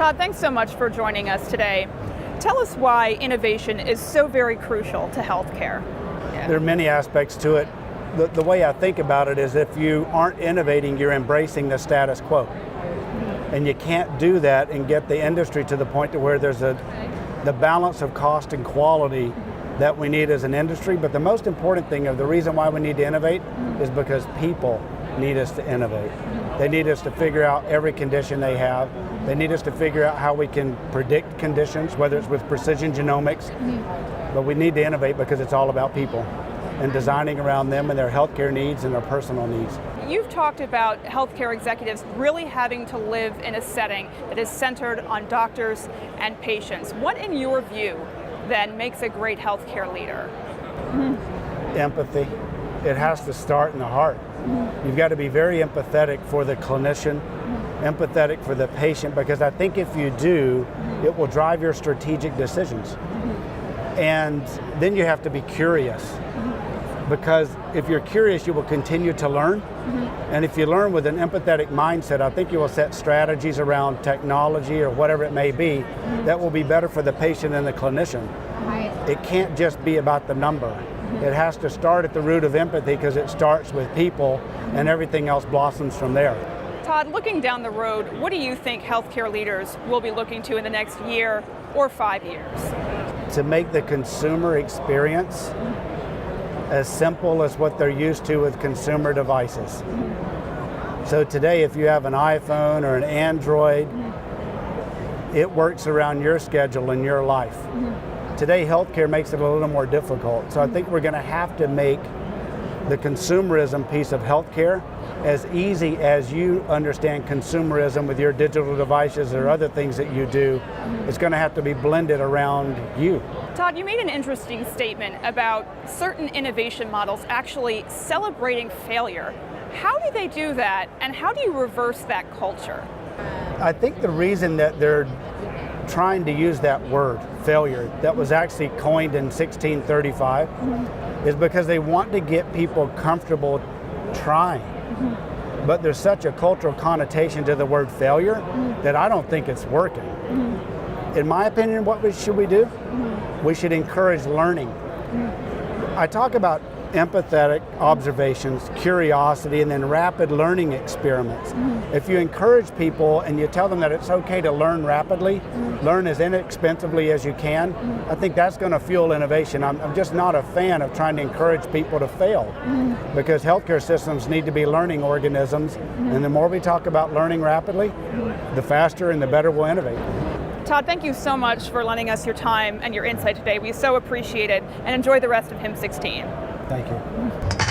Todd, thanks so much for joining us today. Tell us why innovation is so very crucial to healthcare. There are many aspects to it. The way I think about it is if you aren't innovating, you're embracing the status quo. And you can't do that and get the industry to the point to where there's the balance of cost and quality that we need as an industry. But the most important thing of the reason why we need to innovate is because people need us to innovate. They need us to figure out every condition they have. They need us to figure out how we can predict conditions, whether it's with precision genomics. But we need to innovate because it's all about people and designing around them and their healthcare needs and their personal needs. You've talked about healthcare executives really having to live in a setting that is centered on doctors and patients. What, in your view, then makes a great healthcare leader? Empathy. It has to start in the heart. You've got to be very empathetic for the clinician, empathetic for the patient, because I think if you do, it will drive your strategic decisions. And then you have to be curious, because if you're curious, you will continue to learn. And if you learn with an empathetic mindset, I think you will set strategies around technology or whatever it may be that will be better for the patient and the clinician. It can't just be about the number. It has to start at the root of empathy because it starts with people and everything else blossoms from there. Todd, looking down the road, what do you think healthcare leaders will be looking to in the next year or 5 years? To make the consumer experience as simple as what they're used to with consumer devices. So today, if you have an iPhone or an Android, it works around your schedule and your life. Today, healthcare makes it a little more difficult. So I think we're going to have to make the consumerism piece of healthcare as easy as you understand consumerism with your digital devices or other things that you do. It's going to have to be blended around you. Todd, you made an interesting statement about certain innovation models actually celebrating failure. How do they do that, and how do you reverse that culture? I think the reason that they're trying to use that word, failure, that was actually coined in 1635, is because they want to get people comfortable trying. But there's such a cultural connotation to the word failure that I don't think it's working. In my opinion, what should we do? We should encourage learning. I talk about empathetic observations, curiosity, and then rapid learning experiments. If you encourage people and you tell them that it's okay to learn rapidly, learn as inexpensively as you can, I think that's going to fuel innovation. I'm just not a fan of trying to encourage people to fail, because healthcare systems need to be learning organisms, and the more we talk about learning rapidly, the faster and the better we'll innovate. Todd, thank you so much for lending us your time and your insight today. We so appreciate it, and enjoy the rest of HIMSS16. Thank you.